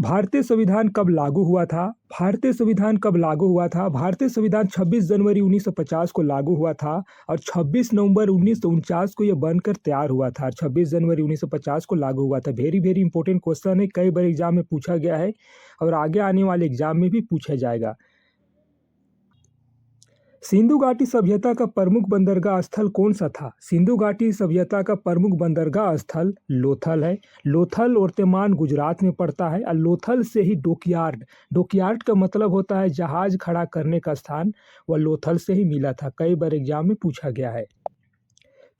भारतीय संविधान कब लागू हुआ था? भारतीय संविधान कब लागू हुआ था? भारतीय संविधान 26 जनवरी 1950 को लागू हुआ था और 26 नवंबर 1949 को यह बनकर तैयार हुआ था। 26 जनवरी 1950 को लागू हुआ था। वेरी वेरी इंपॉर्टेंट क्वेश्चन है, कई बार एग्जाम में पूछा गया है और आगे आने वाले एग्जाम में भी पूछा जाएगा। सिंधु घाटी सभ्यता का प्रमुख बंदरगाह स्थल कौन सा था? सिंधु घाटी सभ्यता का प्रमुख बंदरगाह स्थल लोथल है। लोथल वर्तमान गुजरात में पड़ता है और लोथल से ही डॉकयार्ड, डॉकयार्ड का मतलब होता है जहाज खड़ा करने का स्थान, वह लोथल से ही मिला था। कई बार एग्जाम में पूछा गया है।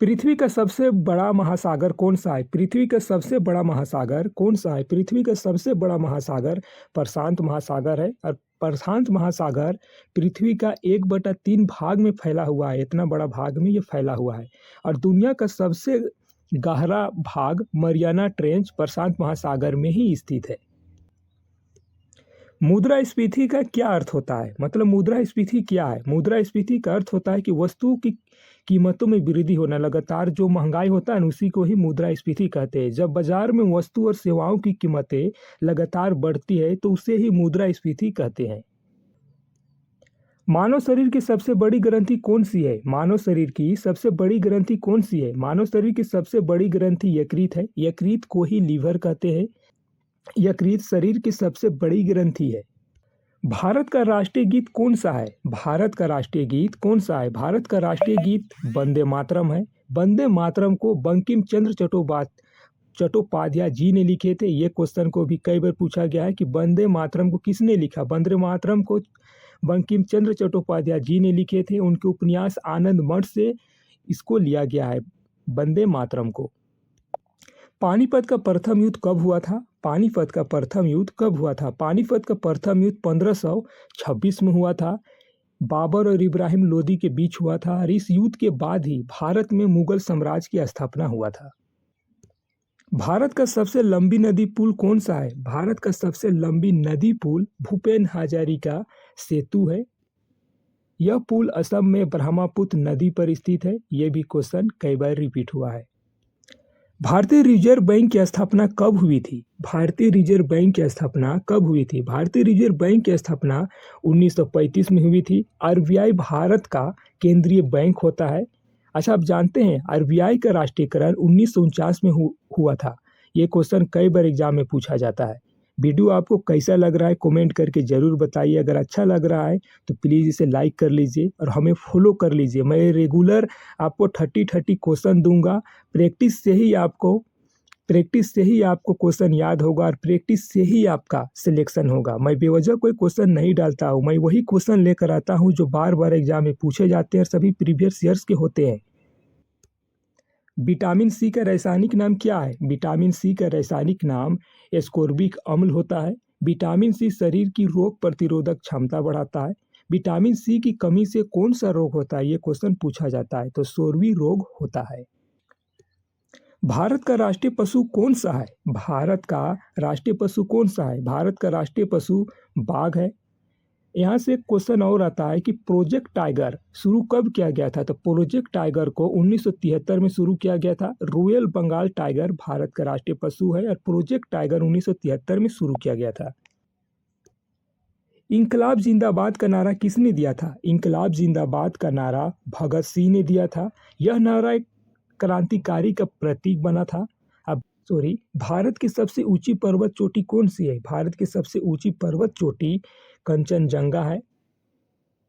पृथ्वी का सबसे बड़ा महासागर कौन सा है? पृथ्वी का सबसे बड़ा महासागर कौन सा है? पृथ्वी का सबसे बड़ा महासागर प्रशांत महासागर है और प्रशांत महासागर पृथ्वी का 1/3 भाग में फैला हुआ है। इतना बड़ा भाग में ये फैला हुआ है और दुनिया का सबसे गहरा भाग मरियाना ट्रेंच प्रशांत महासागर में ही स्थित है। मुद्रास्फीति का क्या अर्थ होता है? मतलब मुद्रास्फीति क्या है? मुद्रास्फीति का अर्थ होता है कि वस्तु की कीमतों में वृद्धि होना, लगातार जो महंगाई होता है ना उसी को ही मुद्रास्फीति कहते हैं। जब बाजार में वस्तु और सेवाओं की कीमतें लगातार बढ़ती है तो उसे ही मुद्रास्फीति कहते हैं। मानव शरीर की सबसे बड़ी ग्रंथि कौन सी है? मानव शरीर की सबसे बड़ी ग्रंथि कौन सी है? मानव शरीर की सबसे बड़ी ग्रंथि यकृत है। यकृत को ही लीवर कहते हैं। यकृत शरीर की सबसे बड़ी ग्रंथि है। भारत का राष्ट्रीय गीत कौन सा है? भारत का राष्ट्रीय गीत कौन सा है? भारत का राष्ट्रीय गीत वंदे मातरम है। वंदे मातरम को बंकिम चंद्र चट्टोपाध्याय जी ने लिखे थे। ये क्वेश्चन को भी कई बार पूछा गया है कि वंदे मातरम को किसने लिखा? वंदे मातरम को बंकिम चंद्र चट्टोपाध्याय जी ने लिखे थे। उनके उपन्यास आनंद मठ से इसको लिया गया है, वंदे मातरम को। पानीपत का प्रथम युद्ध कब हुआ था? पानीपत का प्रथम युद्ध कब हुआ था? पानीपत का प्रथम युद्ध 1526 में हुआ था। बाबर और इब्राहिम लोदी के बीच हुआ था और इस युद्ध के बाद ही भारत में मुगल साम्राज्य की स्थापना हुआ था। भारत का सबसे लंबी नदी पुल कौन सा है? भारत का सबसे लंबी नदी पुल भूपेन हजारिका सेतु है। यह पुल असम में ब्रह्मपुत्र नदी पर स्थित है। यह भी क्वेश्चन कई बार रिपीट हुआ है। भारतीय रिजर्व बैंक की स्थापना कब हुई थी? भारतीय रिजर्व बैंक की स्थापना कब हुई थी? भारतीय रिजर्व बैंक की स्थापना 1935 में हुई थी। आरबीआई भारत का केंद्रीय बैंक होता है। अच्छा, आप जानते हैं आरबीआई का राष्ट्रीयकरण 1949 में हुआ था। ये क्वेश्चन कई बार एग्जाम में पूछा जाता है। वीडियो आपको कैसा लग रहा है कमेंट करके ज़रूर बताइए। अगर अच्छा लग रहा है तो प्लीज़ इसे लाइक कर लीजिए और हमें फॉलो कर लीजिए। मैं रेगुलर आपको 30 क्वेश्चन दूंगा। प्रैक्टिस से ही आपको क्वेश्चन याद होगा और प्रैक्टिस से ही आपका सिलेक्शन होगा। मैं बेवजह कोई क्वेश्चन नहीं डालता हूँ। मैं वही क्वेश्चन लेकर आता हूँ जो बार बार एग्जाम में पूछे जाते हैं और सभी प्रीवियस ईयर्स के होते हैं। विटामिन सी का रासायनिक नाम क्या है? विटामिन सी का रासायनिक नाम एस्कोर्बिक अम्ल होता है। विटामिन सी शरीर की रोग प्रतिरोधक क्षमता बढ़ाता है। विटामिन सी की कमी से कौन सा रोग होता है? ये क्वेश्चन पूछा जाता है तो सोरवी रोग होता है। भारत का राष्ट्रीय पशु कौन सा है? भारत का राष्ट्रीय पशु कौन सा है? भारत का राष्ट्रीय पशु बाघ है। यहाँ से क्वेश्चन और आता है कि प्रोजेक्ट टाइगर शुरू कब किया गया था? तो प्रोजेक्ट टाइगर को 1973 में शुरू किया गया था। रॉयल बंगाल टाइगर भारत का राष्ट्रीय पशु है और प्रोजेक्ट टाइगर 1973 में शुरू किया गया था। इंकलाब जिंदाबाद का नारा किसने दिया था? इंकलाब जिंदाबाद का नारा भगत सिंह ने दिया था। यह नारा एक क्रांतिकारी का प्रतीक बना था। भारत की सबसे ऊंची पर्वत चोटी कौन सी है? भारत की सबसे ऊंची पर्वत चोटी कंचनजंगा है।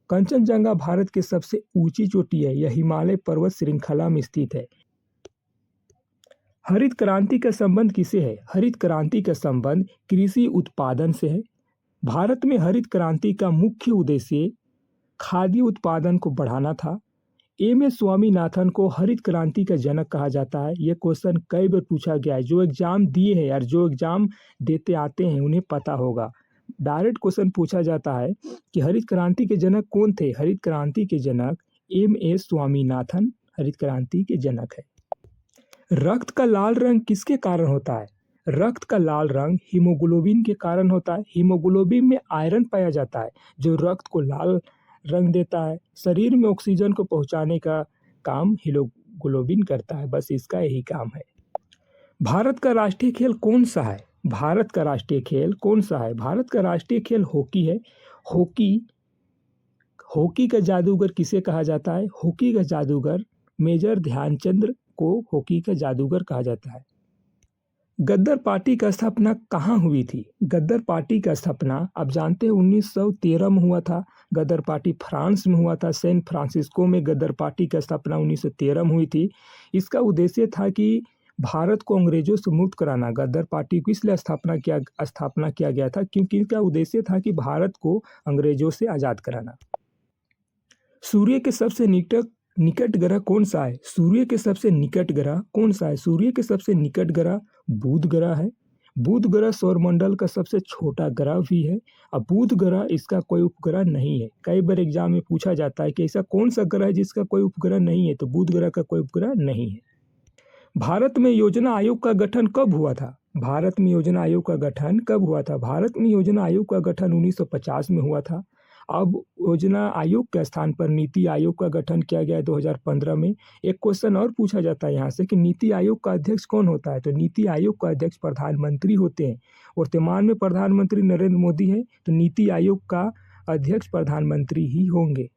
कंचनजंगा भारत की सबसे ऊंची चोटी है। यह हिमालय पर्वत श्रृंखला में स्थित है। हरित क्रांति का संबंध किसे है? हरित क्रांति का संबंध कृषि उत्पादन से है। भारत में हरित क्रांति का मुख्य उद्देश्य खाद्य उत्पादन को बढ़ाना था। एम.एस. स्वामीनाथन को हरित क्रांति का जनक कहा जाता है। यह क्वेश्चन कई बार पूछा गया है। जो एग्जाम दिए हैं और जो एग्जाम देते आते हैं उन्हें पता होगा। डायरेक्ट क्वेश्चन पूछा जाता है कि हरित क्रांति के जनक कौन थे? हरित क्रांति के जनक एम.एस. स्वामीनाथन हरित क्रांति के जनक है। रक्त का लाल रंग किसके कारण होता है? रक्त का लाल रंग हीमोग्लोबिन के कारण होता है। हीमोग्लोबिन में आयरन पाया जाता है जो रक्त को लाल रंग देता है। शरीर में ऑक्सीजन को पहुंचाने का काम हीमोग्लोबिन करता है। बस इसका यही काम है। भारत का राष्ट्रीय खेल कौन सा है? भारत का राष्ट्रीय खेल कौन सा है? भारत का राष्ट्रीय खेल हॉकी है। हॉकी हॉकी का जादूगर किसे कहा जाता है? हॉकी का जादूगर मेजर ध्यानचंद को हॉकी का जादूगर कहा जाता है। गद्दर पार्टी का स्थापना कहाँ हुई थी? गद्दर पार्टी का स्थापना आप जानते हैं 1913 में हुआ था। गद्दर पार्टी फ्रांस में हुआ था। सैन फ्रांसिस्को में गद्दर पार्टी का स्थापना 1913 में हुई थी। इसका उद्देश्य था कि भारत को अंग्रेजों से मुक्त कराना। गद्दर पार्टी को इसलिए स्थापना किया गया था क्योंकि इसका उद्देश्य था कि भारत को अंग्रेजों से आज़ाद कराना। सूर्य के सबसे निकट ग्रह कौन सा है? सूर्य के सबसे निकट ग्रह कौन सा है? सूर्य के सबसे निकट ग्रह बुध ग्रह है। बुध ग्रह सौरमंडल का सबसे छोटा ग्रह भी है। अब बुध ग्रह इसका कोई उपग्रह नहीं है। कई बार एग्जाम में पूछा जाता है कि ऐसा कौन सा ग्रह है जिसका कोई उपग्रह नहीं है, तो बुध ग्रह का कोई उपग्रह नहीं है। भारत में योजना आयोग का गठन कब हुआ था? भारत में योजना आयोग का गठन कब हुआ था? भारत में योजना आयोग का गठन 1950 में हुआ था। अब योजना आयोग के स्थान पर नीति आयोग का गठन किया गया है 2015 में। एक क्वेश्चन और पूछा जाता है यहाँ से कि नीति आयोग का अध्यक्ष कौन होता है? तो नीति आयोग का अध्यक्ष प्रधानमंत्री होते हैं। वर्तमान में प्रधानमंत्री नरेंद्र मोदी है, तो नीति आयोग का अध्यक्ष प्रधानमंत्री ही होंगे।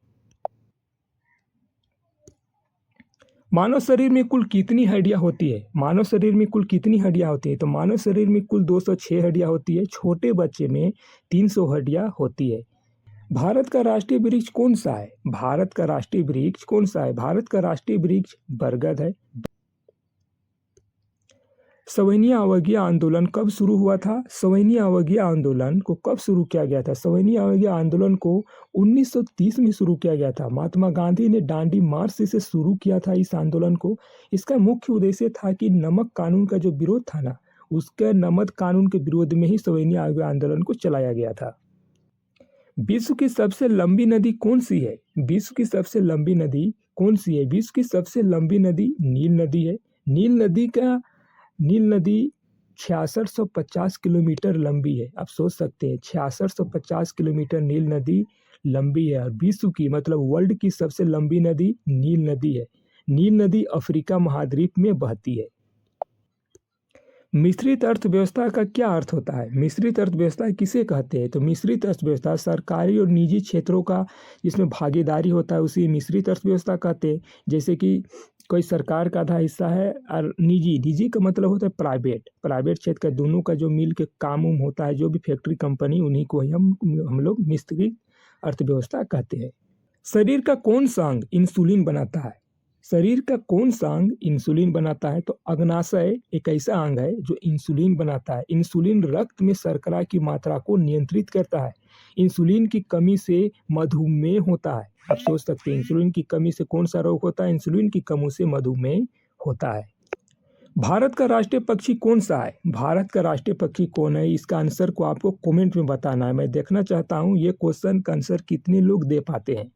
मानव शरीर में कुल कितनी हड्डियां होती है? मानव शरीर में कुल कितनी हड्डियां होती है? तो मानव शरीर में कुल 206 हड्डियां होती है। छोटे बच्चे में 300 हड्डियां होती है। भारत का राष्ट्रीय वृक्ष कौन सा है? भारत का राष्ट्रीय वृक्ष कौन सा है? भारत का राष्ट्रीय वृक्ष बरगद है। सविनय अवज्ञा आंदोलन कब शुरू हुआ था? सविनय अवज्ञा आंदोलन को कब शुरू किया गया था? सविनय अवज्ञा आंदोलन को 1930 में शुरू किया गया था। महात्मा गांधी ने दांडी मार्च से शुरू किया था इस आंदोलन को। इसका मुख्य उद्देश्य था कि नमक कानून का जो विरोध था ना, उसके नमक कानून के विरोध में ही सविनय अवज्ञा आंदोलन को चलाया गया था। विश्व की सबसे लंबी नदी कौन सी है? विश्व की सबसे लंबी नदी कौन सी है? विश्व की सबसे लंबी नदी नील नदी है। नील नदी 6650 किलोमीटर लंबी है। आप सोच सकते हैं 6650 किलोमीटर नील नदी लंबी है। और विश्व की मतलब वर्ल्ड की सबसे लंबी नदी नील नदी है। नील नदी अफ्रीका महाद्वीप में बहती है। मिश्रित अर्थव्यवस्था का क्या अर्थ होता है? मिश्रित अर्थव्यवस्था किसे कहते हैं? तो मिश्रित अर्थव्यवस्था सरकारी और निजी क्षेत्रों का जिसमें भागीदारी होता है उसी मिश्रित अर्थव्यवस्था कहते हैं। जैसे कि कोई सरकार का आधा हिस्सा है और निजी का मतलब होता है प्राइवेट क्षेत्र का, दोनों का जो मिल के काम होता है, जो भी फैक्ट्री कंपनी, उन्हीं को ही हम लोग मिश्रित अर्थव्यवस्था कहते हैं। शरीर का कौन सा अंग इंसुलिन बनाता है? शरीर का कौन सा अंग इंसुलिन बनाता है? तो अग्नाशय एक ऐसा अंग है जो इंसुलिन बनाता है। इंसुलिन रक्त में शर्करा की मात्रा को नियंत्रित करता है। इंसुलिन की कमी से मधुमेह होता है। आप सोच सकते हैं इंसुलिन की कमी से कौन सा रोग होता है? इंसुलिन की कमी से मधुमेह होता है। भारत का राष्ट्रीय पक्षी कौन सा है? भारत का राष्ट्रीय पक्षी कौन है? इसका आंसर को आपको कमेंट में बताना है। मैं देखना चाहता हूँ ये क्वेश्चन का आंसर कितने लोग दे पाते हैं।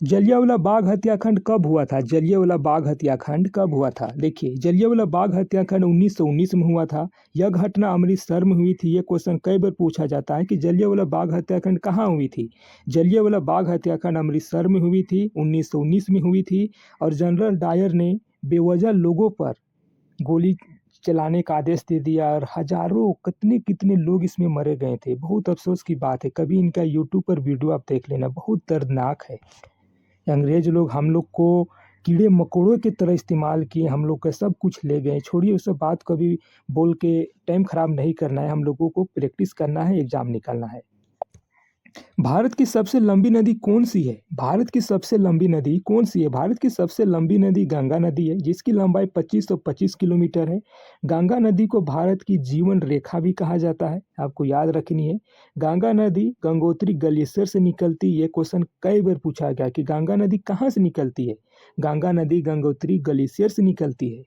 जलियांवाला बाग हत्याकांड कब हुआ था? जलियांवाला बाग हत्याकांड कब हुआ था? देखिए, जलियांवाला बाग हत्याकांड 1919 में हुआ था। यह घटना अमृतसर में हुई थी। ये क्वेश्चन कई बार पूछा जाता है कि जलियांवाला बाग हत्याकांड कहाँ हुई थी? जलियांवाला बाग हत्याकांड अमृतसर में हुई थी, 1919 में हुई थी। और जनरल डायर ने बेवजह लोगों पर गोली चलाने का आदेश दे दिया और हजारों कितने लोग इसमें मरे गए थे। बहुत अफसोस की बात है। कभी इनका यूट्यूब पर वीडियो आप देख लेना, बहुत दर्दनाक है। अंग्रेज लोग हम लोग को कीड़े मकोड़ों की तरह इस्तेमाल किए, हम लोग का सब कुछ ले गए। छोड़िए उस सब बात को भी बोल के टाइम खराब नहीं करना है। हम लोगों को प्रैक्टिस करना है, एग्जाम निकालना है। भारत की सबसे लंबी नदी कौन सी है? भारत की सबसे लंबी नदी कौन सी है? भारत की सबसे लंबी नदी गंगा नदी है, जिसकी लंबाई 2525 किलोमीटर है। गंगा नदी को भारत की जीवन रेखा भी कहा जाता है, आपको याद रखनी है। गंगा नदी गंगोत्री ग्लेशियर से निकलती है। ये क्वेश्चन कई बार पूछा गया कि गंगा नदी कहाँ से निकलती है? गंगा नदी गंगोत्री ग्लेशियर से निकलती है।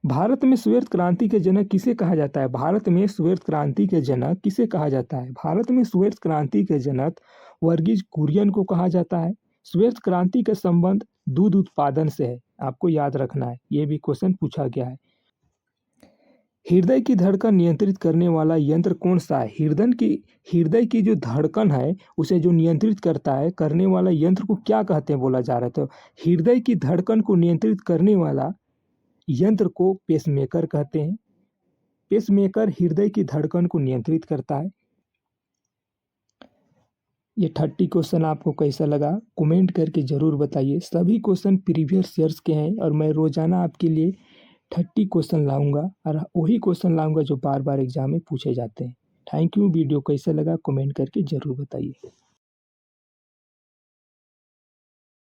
भारत में श्वेत क्रांति के जनक किसे कहा जाता है? भारत में श्वेत क्रांति के जनक किसे कहा जाता है? भारत में श्वेत क्रांति के जनक वर्गीज कुरियन को कहा जाता है। श्वेत क्रांति का संबंध दूध उत्पादन से है, आपको याद रखना है। ये भी क्वेश्चन पूछा गया है। हृदय की धड़कन नियंत्रित करने वाला यंत्र कौन सा है? हृदय की जो धड़कन है उसे जो नियंत्रित करने वाला यंत्र को क्या कहते हैं बोला जा रहा है? तो हृदय की धड़कन को नियंत्रित करने वाला यंत्र को पेसमेकर कहते हैं। पेसमेकर हृदय की धड़कन को नियंत्रित करता है। ये 30 क्वेश्चन आपको कैसा लगा कमेंट करके ज़रूर बताइए। सभी क्वेश्चन प्रीवियस ईयर्स के हैं और मैं रोज़ाना आपके लिए 30 क्वेश्चन लाऊंगा और वही क्वेश्चन लाऊंगा जो बार बार एग्जाम में पूछे जाते हैं। Thank you. वीडियो कैसा लगा कमेंट करके ज़रूर बताइए।